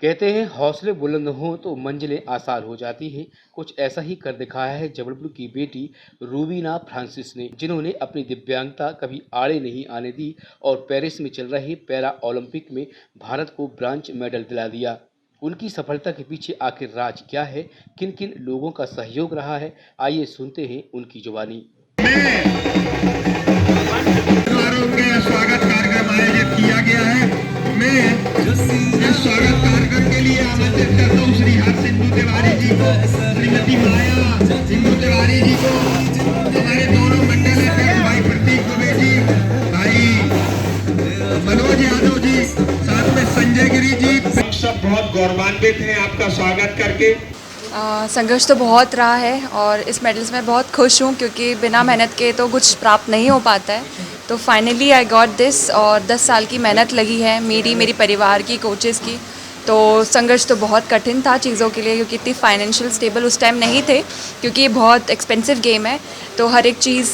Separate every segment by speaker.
Speaker 1: कहते हैं हौसले बुलंद हों तो मंजिलें आसान हो जाती हैं। कुछ ऐसा ही कर दिखाया है जबलपुर की बेटी रूबीना फ्रांसिस ने, जिन्होंने अपनी दिव्यांगता कभी आड़े नहीं आने दी और पेरिस में चल रहे पैरा ओलंपिक में भारत को ब्रांज मेडल दिला दिया। उनकी सफलता के पीछे आखिर राज क्या है, किन किन लोगों का सहयोग रहा है, आइए सुनते हैं उनकी जुबानी। स्वागत कार्यक्रम आयोजित किया गया है। मैं इस स्वागत कार्यक्रम के लिए आमंत्रित करता हूँ श्री हर सिंधु तिवारी जी को, श्रीमती माया सिंधु तिवारी जी को, हमारे दोनों मंडल अध्यक्ष भाई प्रतीक दुबे जी, भाई मनोज यादव जी, साथ में संजय गिरी जी। हम सब बहुत गौरवान्वित हैं आपका स्वागत करके।
Speaker 2: संघर्ष तो बहुत रहा है और इस मेडल से मैं बहुत खुश हूँ, क्योंकि बिना मेहनत के तो कुछ प्राप्त नहीं हो पाता है। तो फाइनली आई गॉट दिस, और 10 साल की मेहनत लगी है मेरी परिवार की, कोचेस की। तो संघर्ष तो बहुत कठिन था चीज़ों के लिए, क्योंकि इतनी फाइनेंशियल स्टेबल उस टाइम नहीं थे, क्योंकि ये बहुत एक्सपेंसिव गेम है। तो हर एक चीज़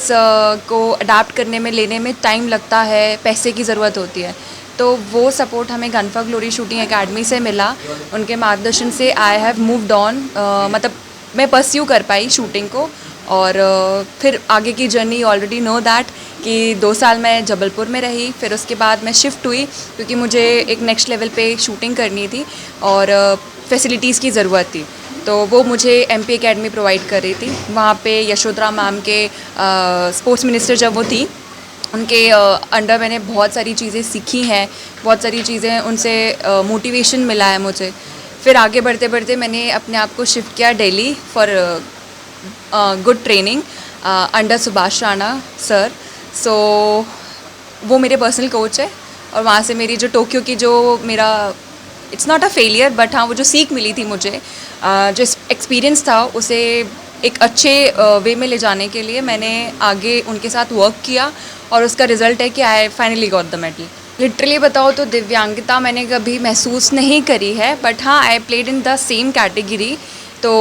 Speaker 2: को अडाप्ट करने में, लेने में टाइम लगता है, पैसे की ज़रूरत होती है। तो वो सपोर्ट हमें गनफा ग्लोरी शूटिंग एकेडमी से मिला। उनके मार्गदर्शन से आई हैव मूव्ड ऑन, मतलब मैं परस्यू कर पाई शूटिंग को। और फिर आगे की जर्नी ऑलरेडी नो दैट कि 2 साल मैं जबलपुर में रही, फिर उसके बाद मैं शिफ्ट हुई, क्योंकि मुझे एक नेक्स्ट लेवल पे शूटिंग करनी थी और फैसिलिटीज़ की ज़रूरत थी। तो वो मुझे MP एकेडमी प्रोवाइड कर रही थी। वहाँ पे यशोधरा मैम के स्पोर्ट्स मिनिस्टर जब वो थी, उनके अंडर मैंने बहुत सारी चीज़ें सीखी हैं, बहुत सारी चीज़ें उनसे मोटिवेशन मिला है मुझे। फिर आगे बढ़ते बढ़ते मैंने अपने आप को शिफ्ट किया Delhi for good training under Subhash Rana sir. So वो मेरे पर्सनल कोच है, और वहाँ से मेरी जो टोक्यो की जो मेरा it's not a failure, but हाँ वो जो सीख मिली थी मुझे, जो एक्सपीरियंस था, उसे एक अच्छे वे में ले जाने के लिए मैंने आगे उनके साथ वर्क किया, और उसका रिज़ल्ट है कि I finally got the medal. Literally बताओ तो दिव्यांगता मैंने कभी महसूस नहीं करी है, बट हाँ I played in the same category. तो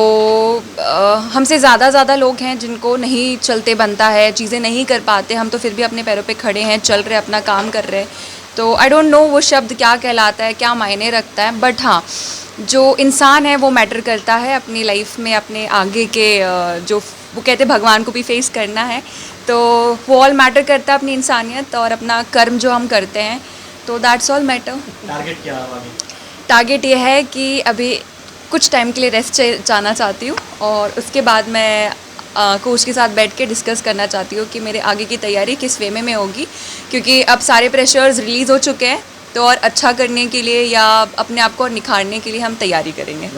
Speaker 2: हमसे ज़्यादा लोग हैं जिनको नहीं चलते बनता है, चीज़ें नहीं कर पाते, हम तो फिर भी अपने पैरों पे खड़े हैं, चल रहे, अपना काम कर रहे हैं। तो आई डोंट नो वो शब्द क्या कहलाता है, क्या मायने रखता है, बट हाँ जो इंसान है वो मैटर करता है अपनी लाइफ में, अपने आगे के जो वो कहते हैं भगवान को भी फेस करना है, तो वो ऑल मैटर करता है, अपनी इंसानियत और अपना कर्म जो हम करते हैं। तो दैट्स ऑल मैटर।
Speaker 3: टारगेट क्या है आगे?
Speaker 2: टारगेट ये है कि अभी कुछ टाइम के लिए रेस्ट जाना चाहती हूँ, और उसके बाद मैं कोच के साथ बैठ के डिस्कस करना चाहती हूँ कि मेरे आगे की तैयारी किस वे में होगी, क्योंकि अब सारे प्रेशर्स रिलीज़ हो चुके हैं। तो और अच्छा करने के लिए या अपने आप को और निखारने के लिए हम तैयारी करेंगे।